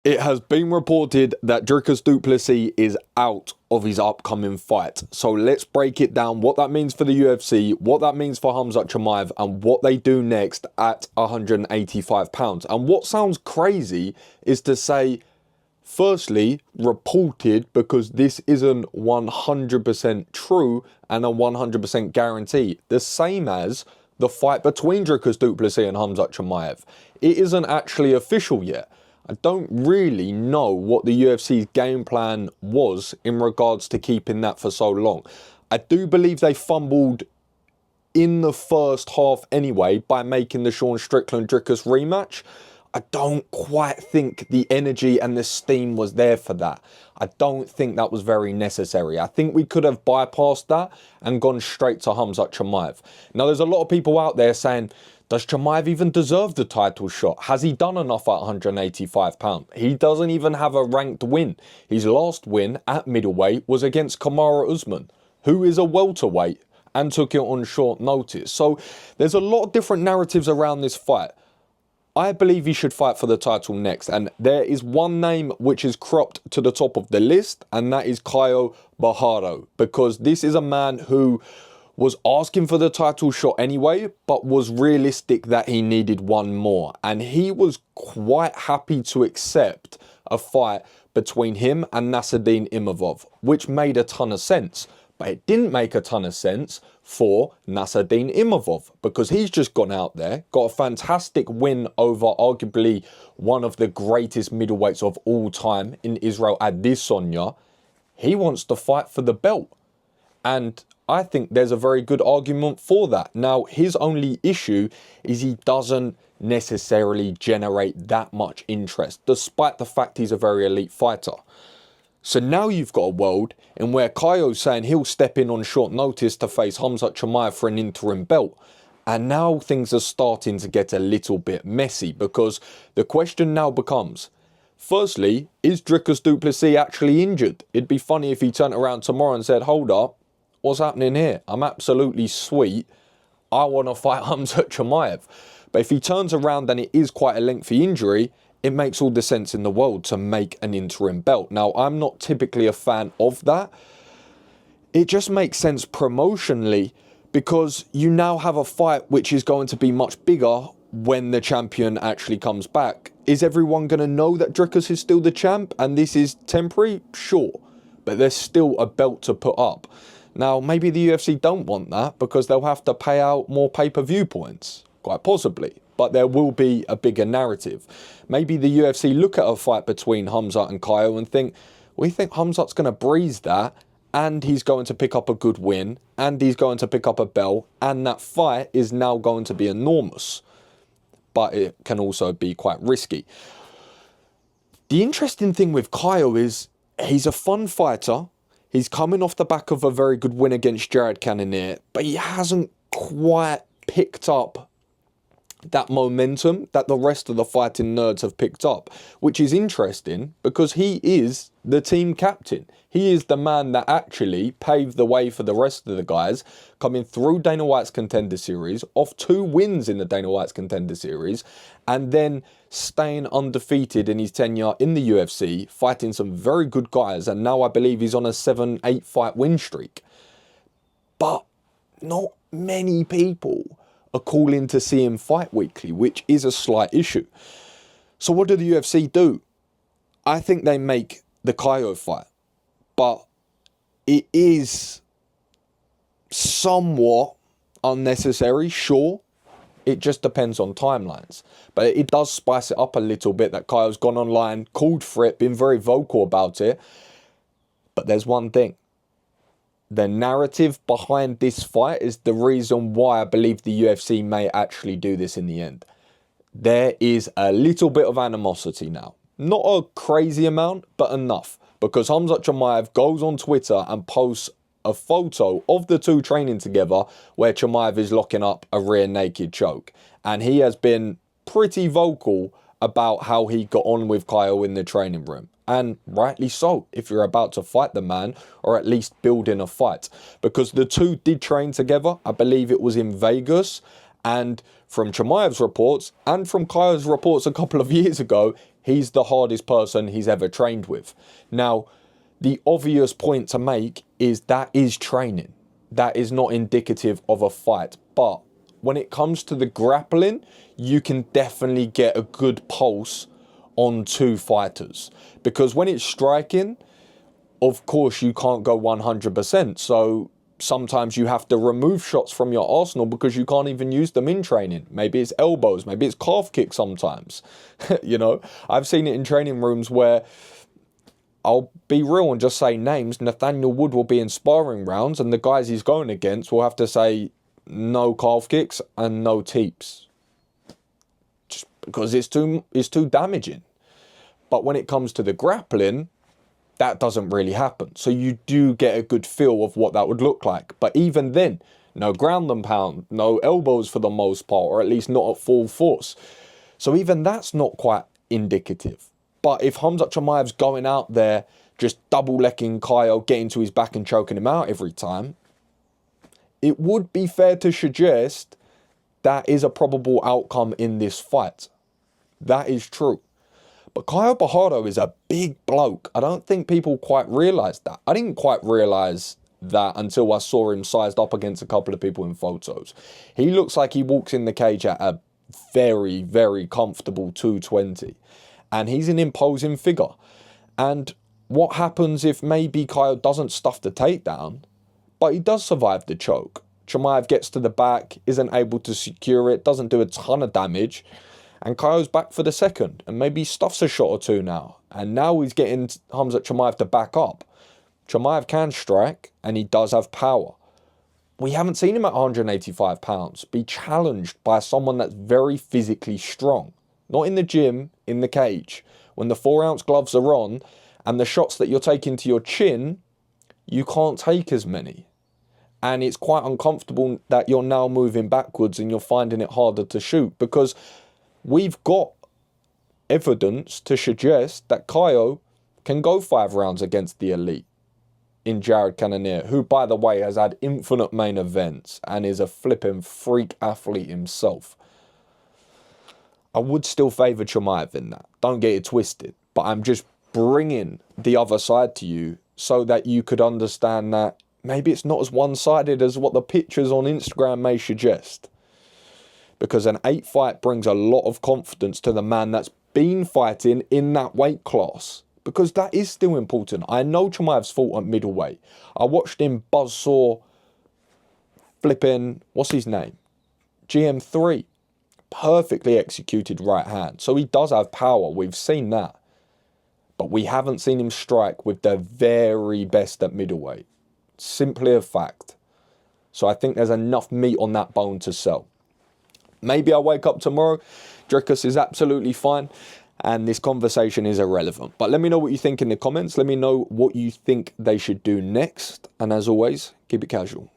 It has been reported that Dricus Du Plessis is out of his upcoming fight. So let's break it down, what that means for the UFC, what that means for Khamzat Chimaev, and what they do next at 185 pounds. And what sounds crazy is to say, firstly, reported, because this isn't 100% true and a 100% guarantee. The same as the fight between Dricus Du Plessis and Khamzat Chimaev. It isn't actually official yet. I don't really know what the UFC's game plan was in regards to keeping that for so long. I do believe they fumbled in the first half anyway by making the Sean Strickland-Dricus rematch. I don't quite think the energy and the steam was there for that. I don't think that was very necessary. I think we could have bypassed that and gone straight to Khamzat Chimaev. Now, there's a lot of people out there saying, does Chimaev even deserve the title shot? Has he done enough at 185 pounds? He doesn't even have a ranked win. His last win at middleweight was against Kamaru Usman, who is a welterweight and took it on short notice. So there's a lot of different narratives around this fight. I believe he should fight for the title next, and there is one name which is cropped to the top of the list, and that is Caio Borralho, because this is a man who was asking for the title shot anyway, but was realistic that he needed one more. And he was quite happy to accept a fight between him and Nassourdine Imavov, which made a ton of sense. But it didn't make a ton of sense for Nassourdine Imavov, because he's just gone out there, got a fantastic win over arguably one of the greatest middleweights of all time in Israel Adesanya. He wants to fight for the belt. And I think there's a very good argument for that. Now, his only issue is he doesn't necessarily generate that much interest, despite the fact he's a very elite fighter. So now you've got a world in where Caio's saying he'll step in on short notice to face Khamzat Chimaev for an interim belt. And now things are starting to get a little bit messy, because the question now becomes, firstly, is Dricus Du Plessis actually injured? It'd be funny if he turned around tomorrow and said, hold up, what's happening here? I'm absolutely sweet. I want to fight Khamzat Chimaev. But if he turns around and it is quite a lengthy injury, it makes all the sense in the world to make an interim belt. Now, I'm not typically a fan of that. It just makes sense promotionally, because you now have a fight which is going to be much bigger when the champion actually comes back. Is everyone going to know that Dricus is still the champ and this is temporary? Sure. But there's still a belt to put up. Now, maybe the UFC don't want that because they'll have to pay out more pay-per-view points. Quite possibly. But there will be a bigger narrative. Maybe the UFC look at a fight between Khamzat and Caio and think, we think Khamzat's going to breeze that, and he's going to pick up a good win, and he's going to pick up a belt, and that fight is now going to be enormous. But it can also be quite risky. The interesting thing with Caio is he's a fun fighter. He's coming off the back of a very good win against Jared Cannonier, but he hasn't quite picked up that momentum that the rest of the fighting nerds have picked up, which is interesting because he is the team captain. He is the man that actually paved the way for the rest of the guys coming through Dana White's Contender Series, off 2 wins in the Dana White's Contender Series, and then staying undefeated in his tenure in the UFC, fighting some very good guys, and now I believe he's on a 7-8 fight win streak. But not many people are calling to see him fight weekly, which is a slight issue. So what do the UFC do? I think they make the Caio fight, but it is somewhat unnecessary, sure. It just depends on timelines. But it does spice it up a little bit that Caio's gone online, called for it, been very vocal about it. But there's one thing. The narrative behind this fight is the reason why I believe the UFC may actually do this in the end. There is a little bit of animosity now. Not a crazy amount, but enough. Because Khamzat Chimaev goes on Twitter and posts a photo of the two training together where Chimaev is locking up a rear naked choke. And he has been pretty vocal about how he got on with Caio in the training room. And rightly so, if you're about to fight the man, or at least build in a fight. Because the two did train together, I believe it was in Vegas, and from Chimaev's reports, and from Caio's reports a couple of years ago, He's the hardest person he's ever trained with. Now, the obvious point to make is that is training. That is not indicative of a fight. But when it comes to the grappling, you can definitely get a good pulse on two fighters. Because when it's striking, of course, you can't go 100%. So sometimes you have to remove shots from your arsenal because you can't even use them in training. Maybe it's elbows, maybe it's calf kicks sometimes. You know, I've seen it in training rooms where, I'll be real and just say names, Nathaniel Wood will be in sparring rounds and the guys he's going against will have to say no calf kicks and no teeps. Just because it's too damaging. But when it comes to the grappling, that doesn't really happen. So you do get a good feel of what that would look like. But even then, no ground and pound, no elbows for the most part, or at least not at full force. So even that's not quite indicative. But if Khamzat Chimaev's going out there, just double-lecking Caio, getting to his back and choking him out every time, it would be fair to suggest that is a probable outcome in this fight. That is true. But Caio Borralho is a big bloke. I don't think people quite realise that. I didn't quite realise that until I saw him sized up against a couple of people in photos. He looks like he walks in the cage at a very, very comfortable 220. And he's an imposing figure. And what happens if maybe Caio doesn't stuff the takedown, but he does survive the choke? Chimaev gets to the back, isn't able to secure it, doesn't do a ton of damage, and Caio's back for the second, and maybe stuffs a shot or two now. And now he's getting Khamzat Chimaev to back up. Chimaev can strike, and he does have power. We haven't seen him at 185 pounds be challenged by someone that's very physically strong. Not in the gym, in the cage. When the 4-ounce gloves are on and the shots that you're taking to your chin, you can't take as many. And it's quite uncomfortable that you're now moving backwards and you're finding it harder to shoot because we've got evidence to suggest that Caio can go 5 rounds against the elite in Jared Cannonier, who, by the way, has had infinite main events and is a flipping freak athlete himself. I would still favour Chimaev in that. Don't get it twisted. But I'm just bringing the other side to you so that you could understand that maybe it's not as one-sided as what the pictures on Instagram may suggest. Because an 8 fight brings a lot of confidence to the man that's been fighting in that weight class. Because that is still important. I know Chimaev's fought at middleweight. I watched him buzzsaw flipping, what's his name? GM3. Perfectly executed right hand. So he does have power. We've seen that. But we haven't seen him strike with the very best at middleweight. Simply a fact. So I think there's enough meat on that bone to sell. Maybe I wake up tomorrow, Dricus is absolutely fine, and this conversation is irrelevant. But let me know what you think in the comments. Let me know what you think they should do next. And as always, keep it casual.